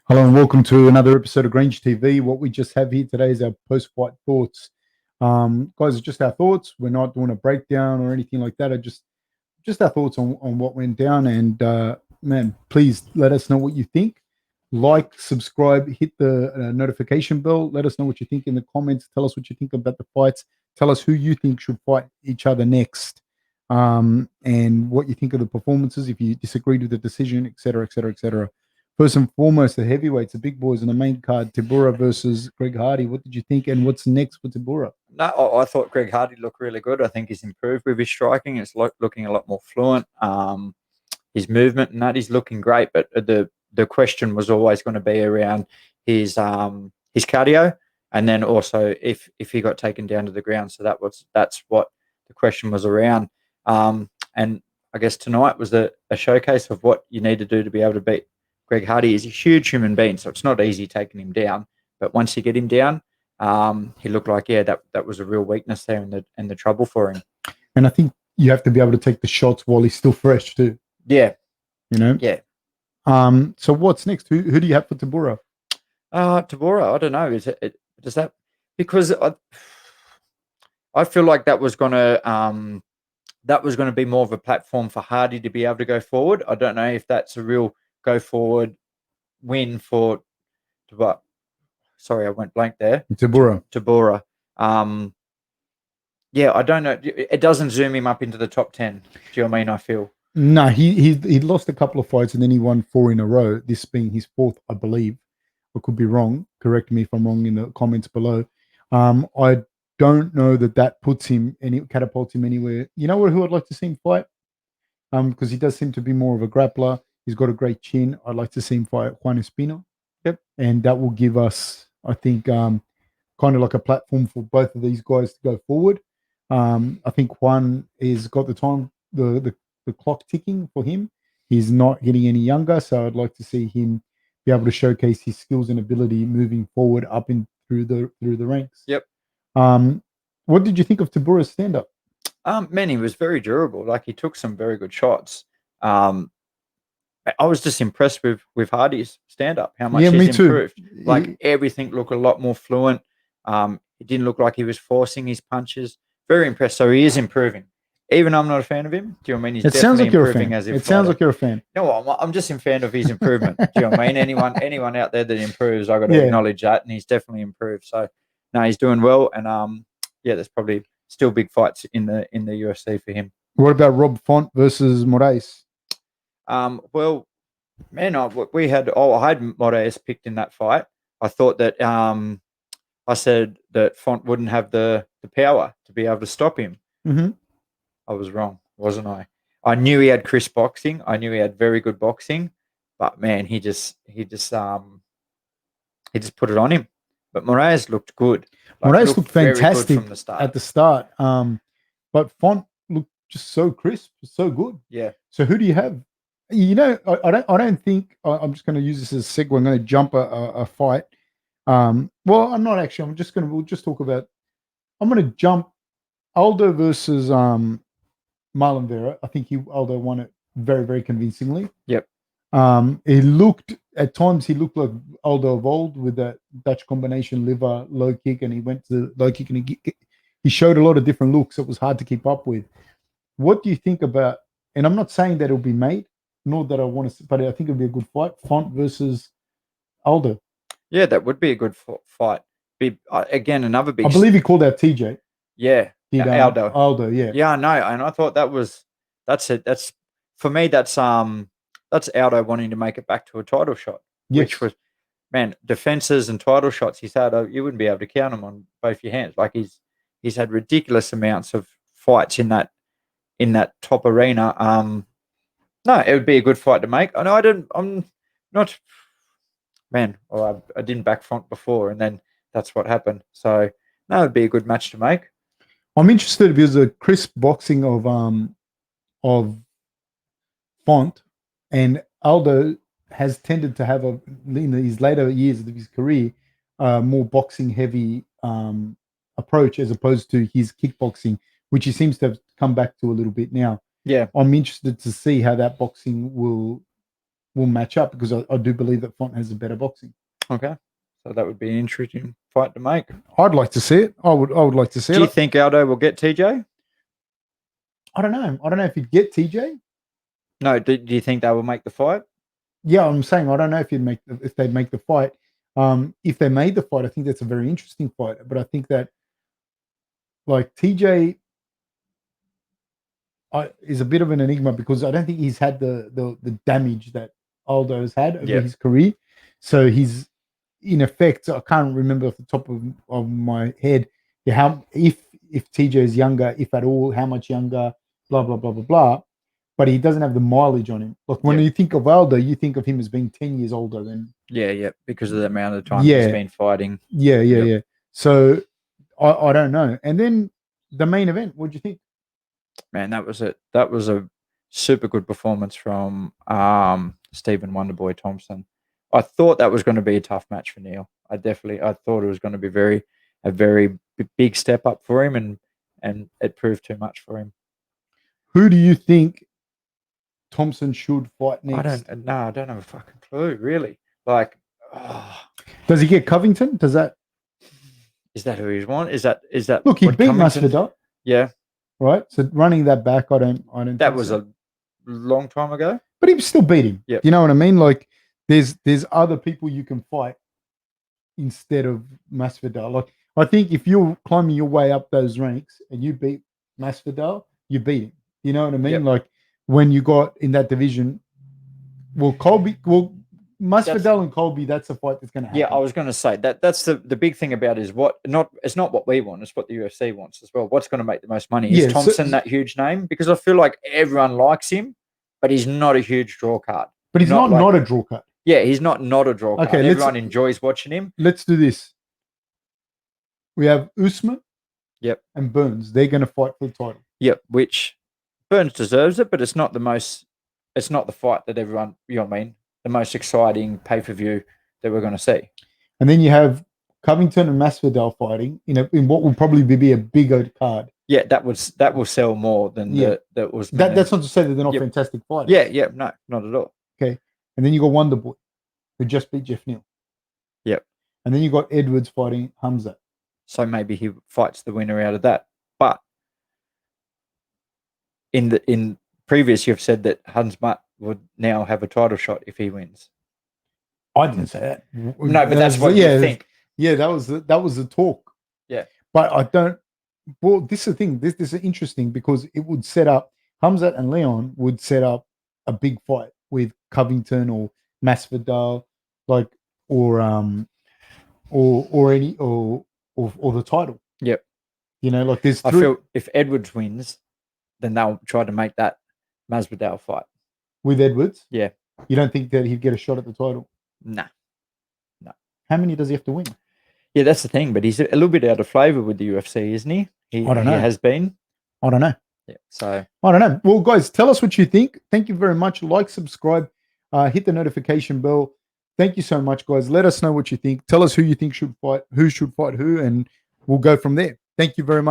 Hello and welcome to another episode of GrangeTV. What we just have here today is our post-fight thoughts. Guys, it's just our thoughts. We're not doing a breakdown or anything like that. Just our thoughts on what went down. And man, please let us know what you think. Like, subscribe, hit the notification bell. Let us know what you think in the comments. Tell us what you think about the fights. Tell us who you think should fight each other next. And what you think of the performances, if you disagreed with the decision, etc., etc., etc. First and foremost, the heavyweights, the big boys on the main card, Tabura versus Greg Hardy. What did you think, and what's next for Tabura? No, I thought Greg Hardy looked really good. I think he's improved with his striking. It's looking a lot more fluent. His movement and that, he's looking great. But the question was always going to be around his cardio, and then also if he got taken down to the ground. So that's what the question was around. And I guess tonight was a showcase of what you need to do to be able to beat Greg Hardy. Is a huge human being, so it's not easy taking him down. But once you get him down, he looked like that was a real weakness there and the trouble for him. And I think you have to be able to take the shots while he's still fresh too. Yeah, you know. Yeah. So what's next? Who do you have for Tabura? Tabura, I don't know. Does that, because I feel like that was gonna be more of a platform for Hardy to be able to go forward. I don't know if that's a real go forward win for Tabura. Sorry, I went blank there. Tabura. Yeah, I don't know. It doesn't zoom him up into the top 10. Do you know what I mean? I feel. No, he lost a couple of fights and then he won 4 in a row. This being his 4th, I believe. I could be wrong. Correct me if I'm wrong in the comments below. I don't know that puts him and it catapults him anywhere. You know who I'd like to see him fight? Because he does seem to be more of a grappler. He's got a great chin. I'd like to see him fight Juan Espino. Yep. And that will give us, I think, kind of like a platform for both of these guys to go forward. I think Juan has got the time, the clock ticking for him. He's not getting any younger, so I'd like to see him be able to showcase his skills and ability moving forward up in through the ranks. Yep. What did you think of Tabura's stand-up? Man, he was very durable. Like, he took some very good shots. I was just impressed with Hardy's stand-up, how much he's improved. Like, everything looked a lot more fluent. It didn't look like he was forcing his punches. Very impressed. So he is improving. Even I'm not a fan of him. Do you know what I mean? He's definitely improving as a fighter. It sounds like you're a fan. No, I'm just a fan of his improvement. Do you know what I mean? Anyone out there that improves, I got to acknowledge that, and he's definitely improved. So no, he's doing well, and there's probably still big fights in the UFC for him. What about Rob Font versus Moraes? Well, man, I had Moraes picked in that fight. I thought that I said that Font wouldn't have the power to be able to stop him. Mm-hmm. I was wrong, wasn't I? I knew he had crisp boxing. I knew he had very good boxing, but man, he just put it on him. But Moraes looked good. Moraes looked fantastic from the start. At the start. But Font looked just so crisp, so good. Yeah. So who do you have? You know, I don't think I'm just going to use this as a segue. I'm going to jump a fight. Well, I'm not actually. We'll just talk about. I'm going to jump Aldo versus Marlon Vera. I think Aldo won it very, very convincingly. Yep. At times he looked like Aldo of old with that Dutch combination liver low kick, and he went to low kick and he showed a lot of different looks that was hard to keep up with. What do you think about? And I'm not saying that it'll be made, nor that I want to, but I think it'll be a good fight. Font versus Aldo. Yeah, that would be a good fight. Again, another big. I believe he called out TJ. Yeah. Aldo. Aldo, yeah. Yeah, I know. And I thought that's it. That's for me, that's Aldo wanting to make it back to a title shot. Yes. Which was, man, defenses and title shots he's had, you wouldn't be able to count them on both your hands. Like, he's had ridiculous amounts of fights in that top arena. No, it would be a good fight to make. I didn't back Font before, and then that's what happened. So no, it'd be a good match to make. I'm interested because the crisp boxing of Font, and Aldo has tended to have in his later years of his career more boxing heavy approach as opposed to his kickboxing, which he seems to have come back to a little bit now. Yeah, I'm interested to see how that boxing will will match up, because I do believe that Font has a better boxing. Okay. So that would be an interesting fight to make. I'd like to see it. I would like to see it. Do you think Aldo will get TJ? I don't know. I don't know if he'd get TJ. No. Do you think they will make the fight? Yeah, I'm saying I don't know if they'd make the fight. If they made the fight, I think that's a very interesting fight. But I think that, like, TJ is a bit of an enigma, because I don't think he's had the damage that Aldo has had over his career. So he's, in effect, I can't remember off the top of my head how, if TJ is younger, if at all, how much younger, blah blah blah blah blah. But he doesn't have the mileage on him. Like, when you think of Aldo, you think of him as being 10 years older than. Yeah, because of the amount of time he's been fighting. Yeah. So I don't know. And then the main event, what do you think? Man, that was a super good performance from Stephen Wonderboy Thompson. I thought that was going to be a tough match for Neal. I thought it was going to be a very big step up for him, and it proved too much for him. Who do you think Thompson should fight next? I don't have a fucking clue, really. Like, does he get Covington? Is that who he's want? Is that look? He beat Masvidal. Yeah. Right. So running that back, I don't. That was a long time ago. But he still beat him. Yeah. You know what I mean? Like, there's other people you can fight instead of Masvidal. Like, I think if you're climbing your way up those ranks and you beat Masvidal, you beat him. You know what I mean? Yep. Like, when you got in that division, Masvidal and Colby, that's a fight that's going to happen. Yeah, I was going to say that's the big thing about it is it's not what we want, it's what the UFC wants as well. What's going to make the most money? Is Thompson that huge name? Because I feel like everyone likes him, but he's not a huge draw card. But he's not a draw card. Yeah, he's not a draw card. Okay, everyone enjoys watching him. Let's do this. We have Usman. Yep. And Burns. They're going to fight for the title. Yep, which Burns deserves it, but it's not the fight that everyone, you know what I mean? The most exciting pay-per-view that we're going to see. And then you have Covington and Masvidal fighting in what will probably be a bigger card. Yeah, that will sell more than that was. That's not to say that they're not fantastic fighters. Yeah, no, not at all. Okay, and then you got Wonderboy, who just beat Jeff Neal. Yep. And then you got Edwards fighting Hamza. So maybe he fights the winner out of that. But in previous, you've said that Hamza would now have a title shot if he wins. I didn't say that. No, but that's what you think. Yeah, that was the talk. Yeah. But I don't. Well, this is the thing. This is interesting because it would set up Hamza and Leon would set up a big fight with Covington or Masvidal, like or the title. Yep. You know, like there's. I feel if Edwards wins, then they'll try to make that Masvidal fight with Edwards. Yeah. You don't think that he'd get a shot at the title? No. How many does he have to win? Yeah, that's the thing. But he's a little bit out of flavor with the UFC, isn't he? I don't know. He has been. I don't know. Yeah. So I don't know. Well, guys, tell us what you think. Thank you very much. Like, subscribe, hit the notification bell. Thank you so much, guys. Let us know what you think. Tell us who you think should fight, who and we'll go from there. Thank you very much.